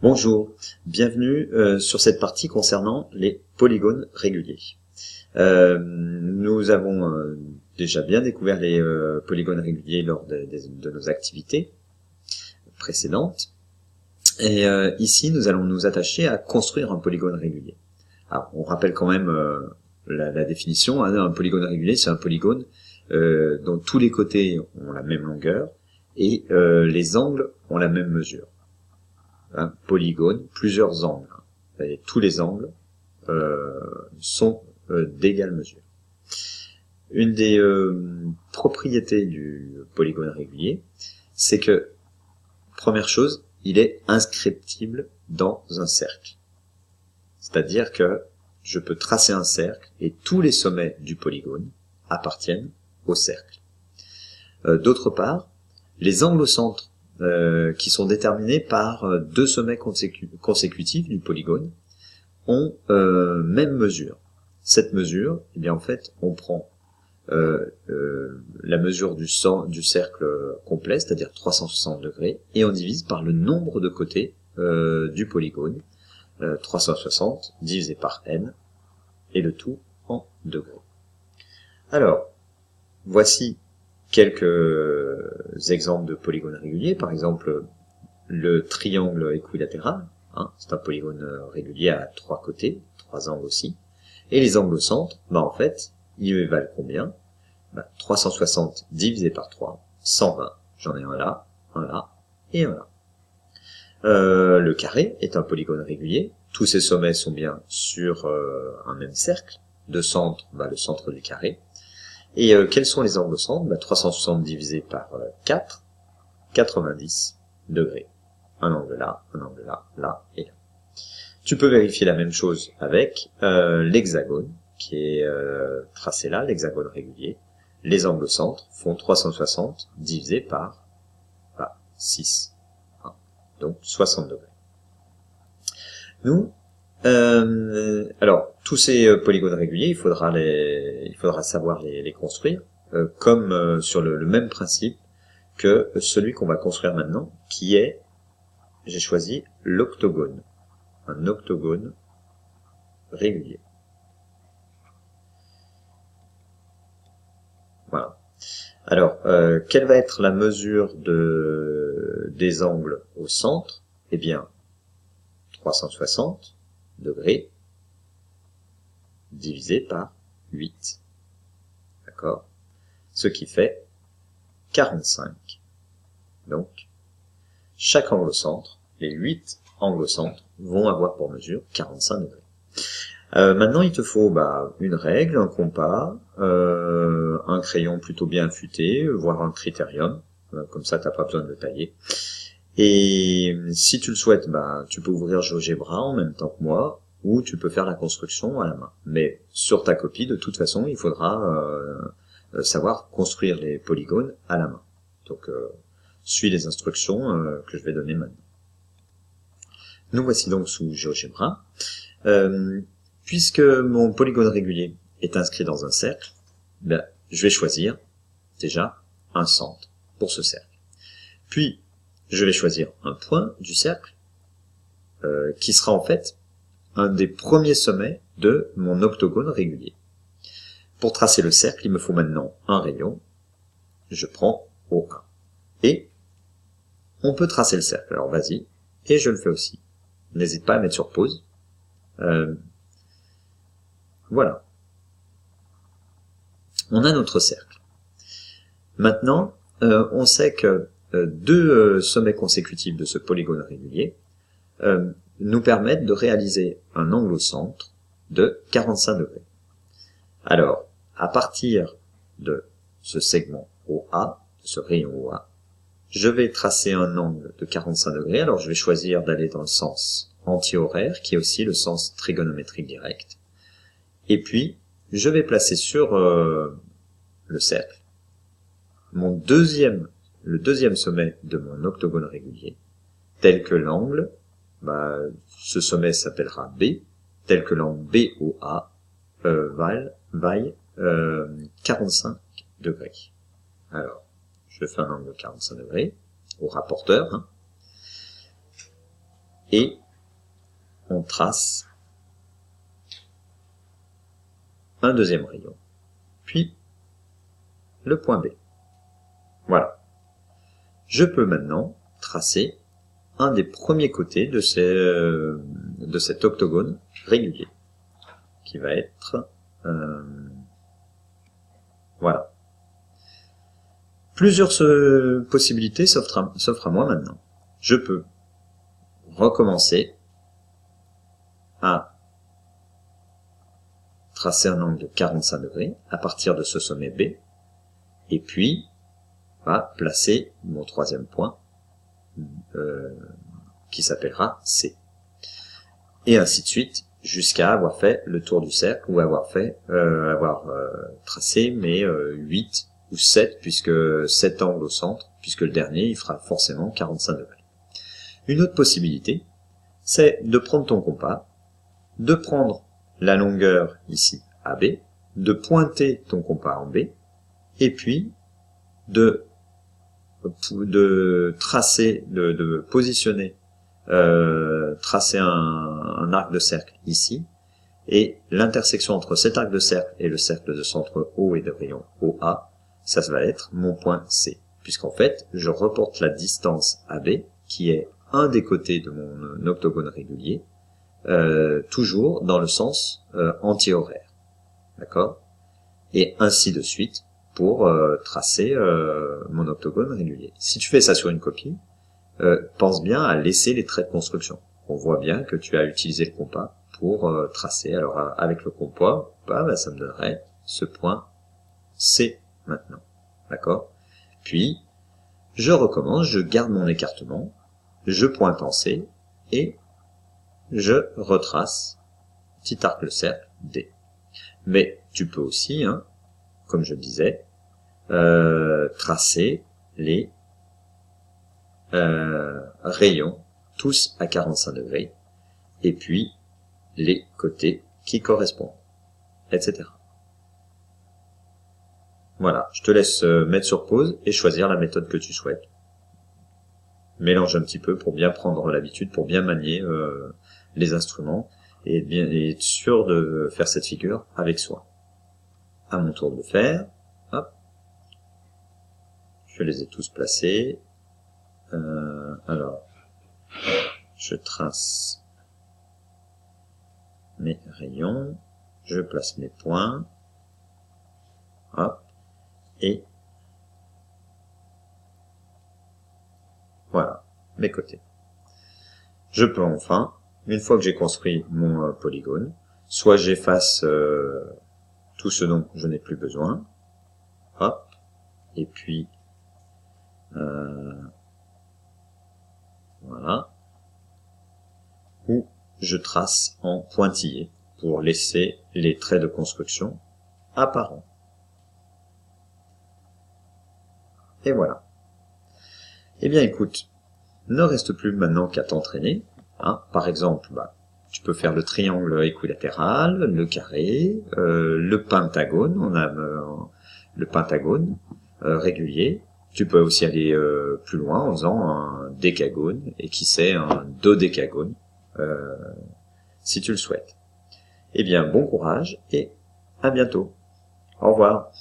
Bonjour, bienvenue sur cette partie concernant les polygones réguliers. Nous avons déjà bien découvert les polygones réguliers lors de nos activités précédentes. Et ici, nous allons nous attacher à construire un polygone régulier. Alors, on rappelle quand même la définition. Hein, un polygone régulier, c'est un polygone dont tous les côtés ont la même longueur et les angles ont la même mesure. Un polygone, plusieurs angles. Et tous les angles sont d'égale mesure. Une des propriétés du polygone régulier, c'est que, première chose, il est inscriptible dans un cercle. C'est-à-dire que je peux tracer un cercle et tous les sommets du polygone appartiennent au cercle. D'autre part, les angles au centre qui sont déterminés par deux sommets consécutifs du polygone ont même mesure. Cette mesure, eh bien en fait, on prend la mesure du cercle complet, c'est-à-dire 360 degrés, et on divise par le nombre de côtés du polygone, 360 divisé par n, et le tout en degrés. Alors, voici quelques exemples de polygones réguliers. Par exemple, le triangle équilatéral, hein, c'est un polygone régulier à trois côtés, trois angles aussi. Et les angles au centre, en fait, ils valent combien 360 divisé par 3, 120. J'en ai un là et un là. Le carré est un polygone régulier. Tous ces sommets sont bien sur un même cercle. De centre, le centre du carré. Et quels sont les angles au centre 360 divisé par 4, 90 degrés. Un angle là, là et là. Tu peux vérifier la même chose avec l'hexagone qui est tracé là, l'hexagone régulier. Les angles au centre font 360 divisé par 6. Hein, donc 60 degrés. Nous, alors, tous ces polygones réguliers, il faudra savoir les construire, comme sur le même principe que celui qu'on va construire maintenant, qui est, j'ai choisi l'octogone, un octogone régulier. Voilà. Alors, quelle va être la mesure des angles au centre? Eh bien, 360 degrés divisé par 8. D'accord? Ce qui fait 45. Donc, chaque angle au centre, les 8 angles au centre, vont avoir pour mesure 45 degrés. Maintenant, il te faut une règle, un compas, un crayon plutôt bien affûté, voire un critérium. Comme ça, t'as pas besoin de le tailler. Et si tu le souhaites, tu peux ouvrir GeoGebra en même temps que moi, ou tu peux faire la construction à la main. Mais sur ta copie, de toute façon, il faudra savoir construire les polygones à la main. Donc, suis les instructions que je vais donner maintenant. Nous voici donc sous GeoGebra. Puisque mon polygone régulier est inscrit dans un cercle, je vais choisir déjà un centre pour ce cercle. Puis, je vais choisir un point du cercle qui sera en fait un des premiers sommets de mon octogone régulier. Pour tracer le cercle, il me faut maintenant un rayon. Je prends O1. Et on peut tracer le cercle. Alors vas-y. Et je le fais aussi. N'hésite pas à mettre sur pause. Voilà. On a notre cercle. Maintenant, on sait que deux sommets consécutifs de ce polygone régulier nous permettent de réaliser un angle au centre de 45 degrés. Alors, à partir de ce segment OA, de ce rayon OA, je vais tracer un angle de 45 degrés. Alors, je vais choisir d'aller dans le sens anti-horaire, qui est aussi le sens trigonométrique direct. Et puis, je vais placer sur le cercle le deuxième sommet de mon octogone régulier, tel que l'angle, ce sommet s'appellera B, tel que l'angle BOA vaille 45 degrés. Alors, je fais un angle de 45 degrés au rapporteur, hein. et on trace un deuxième rayon, puis le point B. Voilà. Je peux maintenant tracer un des premiers côtés de cet octogone régulier, qui va être... voilà. Plusieurs possibilités s'offrent à moi maintenant. Je peux recommencer à tracer un angle de 45 degrés à partir de ce sommet B, et puis placer mon troisième point qui s'appellera C. Et ainsi de suite, jusqu'à avoir fait le tour du cercle, ou avoir tracé mes 8 ou 7, puisque 7 angles au centre, puisque le dernier, il fera forcément 45 degrés. Une autre possibilité, c'est de prendre ton compas, de prendre la longueur ici AB, de pointer ton compas en B, et puis de tracer, de positionner, tracer un arc de cercle ici, et l'intersection entre cet arc de cercle et le cercle de centre O et de rayon OA, ça va être mon point C, puisqu'en fait, je reporte la distance AB, qui est un des côtés de mon octogone régulier, toujours dans le sens anti-horaire. D'accord? Et ainsi de suite pour tracer mon octogone régulier. Si tu fais ça sur une copie, pense bien à laisser les traits de construction. On voit bien que tu as utilisé le compas pour tracer. Alors avec le compas, ça me donnerait ce point C maintenant. D'accord? Puis, je recommence, je garde mon écartement, je pointe en C, et je retrace petit arc le cercle D. Mais tu peux aussi, comme je disais, tracer les rayons, tous à 45 degrés, et puis les côtés qui correspondent, etc. Voilà, je te laisse mettre sur pause et choisir la méthode que tu souhaites. Mélange un petit peu pour bien prendre l'habitude, pour bien manier les instruments et être sûr de faire cette figure avec soi. À mon tour de le faire, hop, je les ai tous placés. Alors, je trace mes rayons, je place mes points, hop, et voilà, mes côtés. Je peux enfin, une fois que j'ai construit mon polygone, soit j'efface tout ce dont je n'ai plus besoin, hop, et puis voilà, ou je trace en pointillé pour laisser les traits de construction apparents. Et voilà. Eh bien écoute, ne reste plus maintenant qu'à t'entraîner. Par exemple, tu peux faire le triangle équilatéral, le carré, le pentagone, on a le pentagone régulier. Tu peux aussi aller plus loin en faisant un décagone, et qui sait, un dodécagone, si tu le souhaites. Eh bien, bon courage et à bientôt. Au revoir.